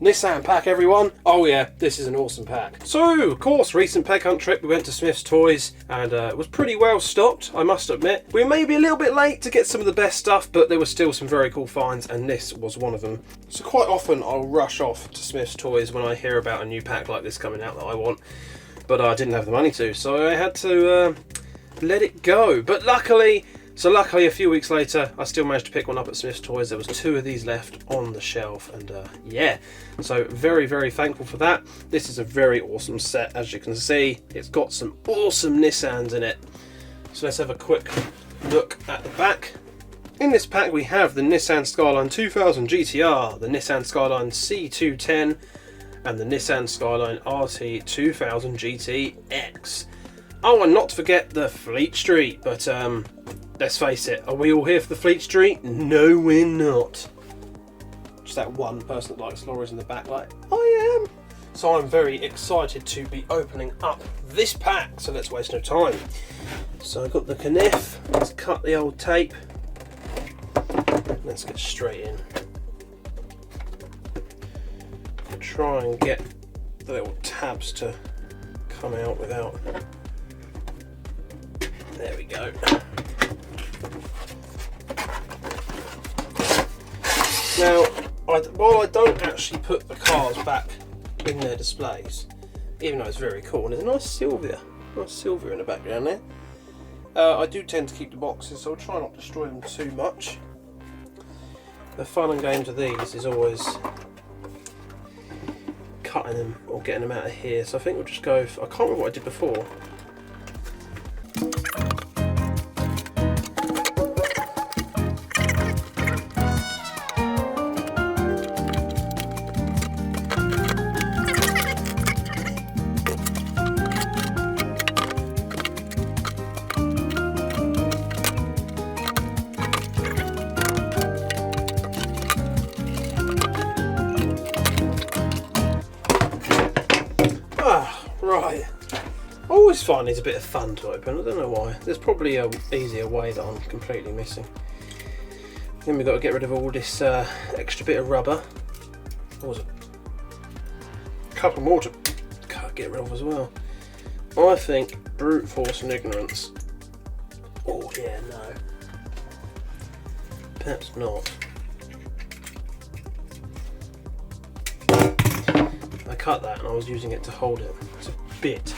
Nissan pack, everyone. Oh yeah, this is an awesome pack. So, of course, recent peg hunt trip, we went to Smyths Toys, and it was pretty well stocked, I must admit. We may be a little bit late to get some of the best stuff, but there were still some very cool finds, and this was one of them. So quite often I'll rush off to Smyths Toys when I hear about a new pack like this coming out that I want, but I didn't have the money to, so I had to let it go. But luckily a few weeks later, I still managed to pick one up at Smyths Toys. There was 2 of these left on the shelf, and yeah, so very, very thankful for that. This is a very awesome set, as you can see. It's got some awesome Nissans in it. So let's have a quick look at the back. In this pack we have the Nissan Skyline 2000 GTR, the Nissan Skyline C210, and the Nissan Skyline RT 2000 GTX. Oh, and not to forget the Fleet Street, but let's face it, are we all here for the Fleet Street? No, we're not. Just that one person that likes lorries in the back, like, I am. So I'm very excited to be opening up this pack, so let's waste no time. So I've got the Kniff, let's cut the old tape. Let's get straight in. Try and get the little tabs to come out without... There we go. Now, while I don't actually put the cars back in their displays, even though it's very cool, and there's a nice silver in the background there, I do tend to keep the boxes, so I'll try not to destroy them too much. The fun and games of these is always cutting them or getting them out of here, so I think we'll just go for, I can't remember what I did before. Right, I always find these a bit of fun to open, I don't know why. There's probably an easier way that I'm completely missing. Then we've got to get rid of all this extra bit of rubber. What was it? A couple more to get rid of as well. I think brute force and ignorance. Oh yeah, no. Perhaps not. I cut that and I was using it to hold it. It's a bit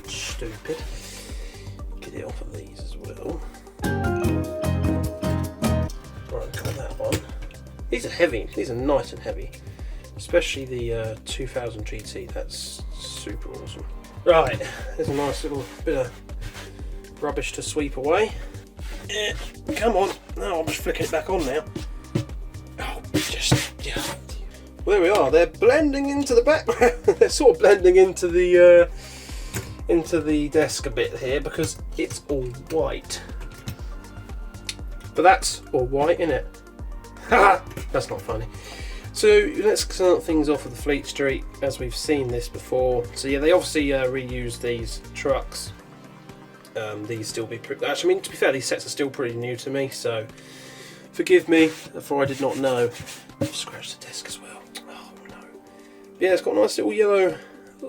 stupid. Get it off of these as well. Right, got that one. These are heavy. These are nice and heavy. Especially the 2000 GT. That's super awesome. Right, there's a nice little bit of rubbish to sweep away. Yeah, come on. No, I'm just flicking it back on now. Oh, just, yeah. Well, there we are. They're blending into the background. They're sort of blending into the desk a bit here because it's all white. But that's all white, isn't it? Ha! That's not funny. So let's start things off with the Fleet Street, as we've seen this before. So yeah, they obviously reused these trucks. These still be actually, I mean, to be fair, these sets are still pretty new to me, so forgive me for I did not know. I've scratched the desk as well. Oh no. Yeah, it's got nice little yellow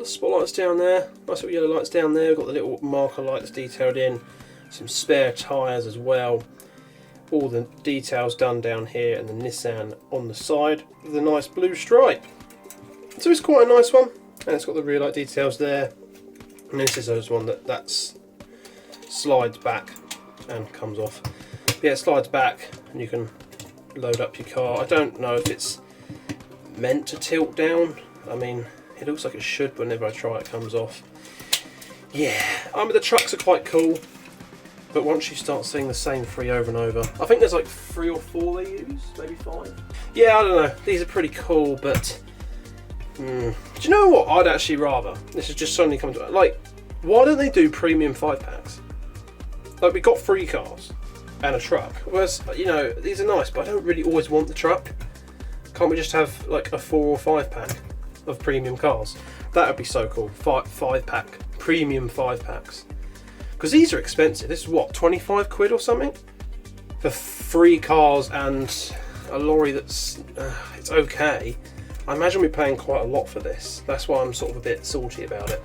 spotlights down there. Nice little yellow lights down there. We've got the little marker lights detailed in. Some spare tyres as well. All the details done down here, and the Nissan on the side with a nice blue stripe. So it's quite a nice one, and it's got the rear light details there. And this is one that's slides back and comes off. But yeah, it slides back and you can load up your car. I don't know if it's meant to tilt down. I mean, it looks like it should, but whenever I try it comes off. Yeah, I mean, the trucks are quite cool, but once you start seeing the same 3 over and over, I think there's like 3 or 4 they use, maybe 5. Yeah, I don't know, these are pretty cool, but do you know what I'd actually rather? This has just suddenly come to, like, why don't they do premium 5-packs? Like, we got 3 cars and a truck. Whereas, you know, these are nice, but I don't really always want the truck. Can't we just have like a 4 or 5-pack of premium cars? That would be so cool. 5-pack, premium 5-packs. Because these are expensive. This is what, 25 quid or something? For 3 cars and a lorry that's, it's okay. I imagine we're paying quite a lot for this. That's why I'm sort of a bit salty about it.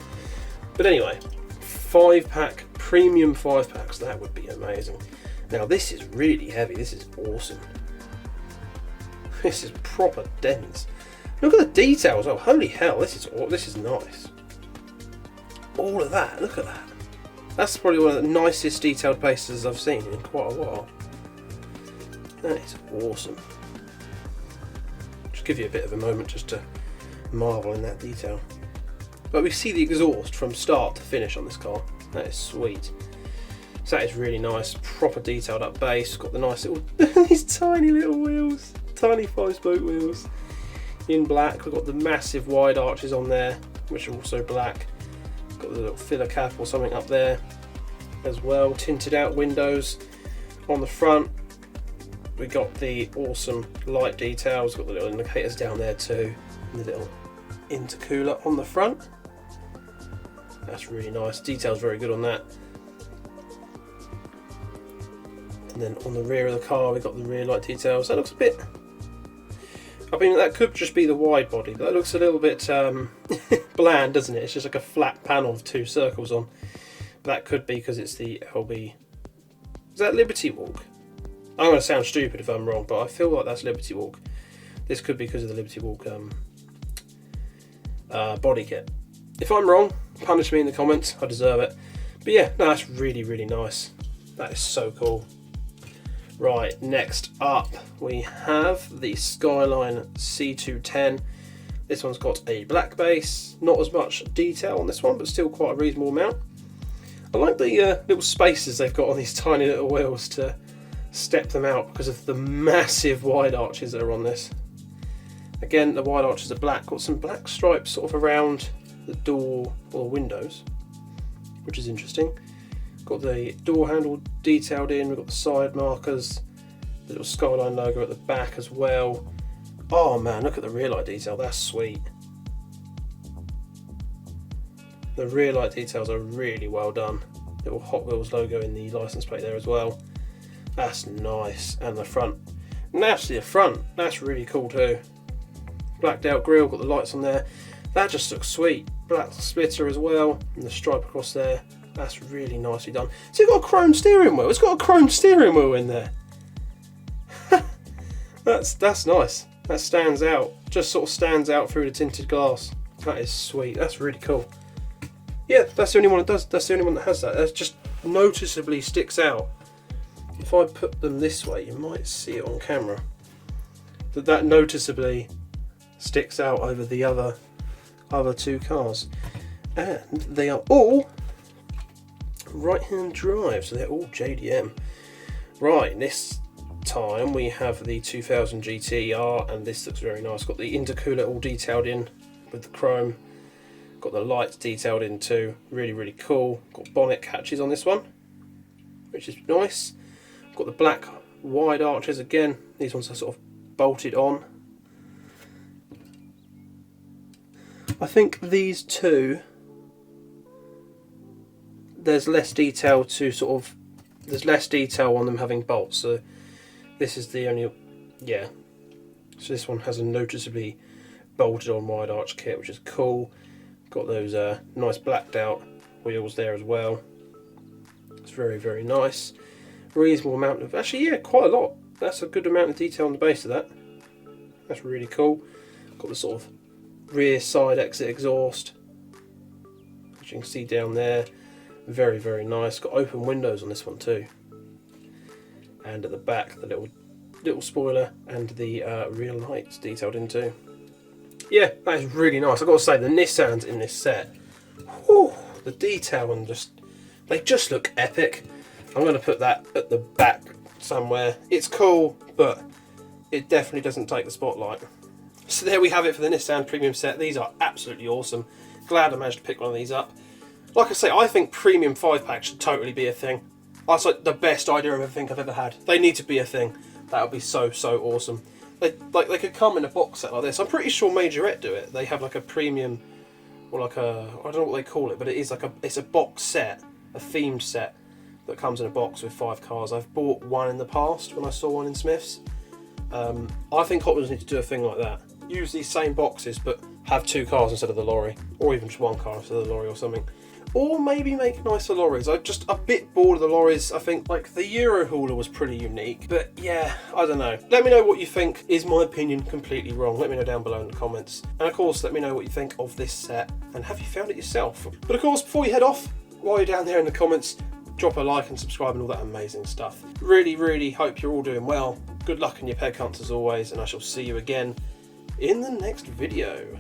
But anyway, 5-pack, premium 5-packs, that would be amazing. Now this is really heavy, this is awesome. This is proper dense. Look at the details, oh holy hell, this is nice. All of that, look at that. That's probably one of the nicest detailed pieces I've seen in quite a while. That is awesome. Just give you a bit of a moment just to marvel in that detail. But we see the exhaust from start to finish on this car. That is sweet. So that is really nice, proper detailed up base. Got the nice little, these tiny little wheels, tiny 5-spoke wheels in black. We've got the massive wide arches on there, which are also black. Got the little filler cap or something up there as well. Tinted out windows on the front. We got the awesome light details. Got the little indicators down there too. And the little intercooler on the front. That's really nice. Details very good on that. And then on the rear of the car, we got the rear light details. That looks a bit. I mean, that could just be the wide body. That looks a little bit bland, doesn't it? It's just like a flat panel with 2 circles on. That could be because it's the LB. Is that Liberty Walk? I'm going to sound stupid if I'm wrong, but I feel like that's Liberty Walk. This could be because of the Liberty Walk body kit. If I'm wrong, punish me in the comments. I deserve it. But yeah, no, that's really, really nice. That is so cool. Right, next up we have the Skyline C210. This one's got a black base, not as much detail on this one, but still quite a reasonable amount. I like the little spaces they've got on these tiny little wheels to step them out because of the massive wide arches that are on this. Again, the wide arches are black, got some black stripes sort of around the door or windows, which is interesting. Got the door handle detailed in, we've got the side markers, the little Skyline logo at the back as well. Oh man, look at the rear light detail, that's sweet. The rear light details are really well done. Little Hot Wheels logo in the license plate there as well. That's nice. And the front. And actually the front, that's really cool too. Blacked out grille, got the lights on there. That just looks sweet. Black splitter as well, and the stripe across there. That's really nicely done. So it's got a chrome steering wheel. It's got a chrome steering wheel in there. That's nice. That stands out. Just sort of stands out through the tinted glass. That is sweet. That's really cool. Yeah, that's the only one that does. That's the only one that has that. That just noticeably sticks out. If I put them this way, you might see it on camera. That noticeably sticks out over the other 2 cars, and they are all right-hand drive, so they're all JDM. Right, this time we have the 2000 GTR, and this looks very nice. Got the intercooler all detailed in with the chrome. Got the lights detailed in too. Really, really cool. Got bonnet catches on this one, which is nice. Got the black wide arches again. These ones are sort of bolted on. I think these two, there's less detail to sort of, there's less detail on them having bolts. So this is the only, yeah. So this one has a noticeably bolted on wide arch kit, which is cool. Got those nice blacked out wheels there as well. It's very, very nice. Reasonable amount of, actually yeah, quite a lot. That's a good amount of detail on the base of that. That's really cool. Got the sort of rear side exit exhaust, which you can see down there. Very, very nice. Got open windows on this one too. And at the back, the little spoiler and the rear lights detailed in too. Yeah, that is really nice. I've got to say, the Nissans in this set, whew, the detail and they just look epic. I'm going to put that at the back somewhere. It's cool, but it definitely doesn't take the spotlight. So there we have it for the Nissan Premium set. These are absolutely awesome. Glad I managed to pick one of these up. Like I say, I think Premium 5-pack should totally be a thing. That's like the best idea of a thing I've ever had. They need to be a thing. That would be so, so awesome. They could come in a box set like this. I'm pretty sure Majorette do it. They have like a premium, or like a, I don't know what they call it, but it is like it's a box set, a themed set that comes in a box with 5 cars. I've bought one in the past when I saw one in Smyths. I think Hot Wheels need to do a thing like that. use these same boxes but have 2 cars instead of the lorry, or even just 1 car instead of the lorry or something. Or maybe make nicer lorries. I'm just a bit bored of the lorries. I think like the Euro hauler was pretty unique, but yeah, I don't know. Let me know what you think. Is my opinion completely wrong? Let me know down below in the comments. And of course, let me know what you think of this set, and have you found it yourself? But of course, before you head off, while you're down there in the comments, drop a like and subscribe and all that amazing stuff. Really, really hope you're all doing well. Good luck in your peg hunts as always, and I shall see you again in the next video.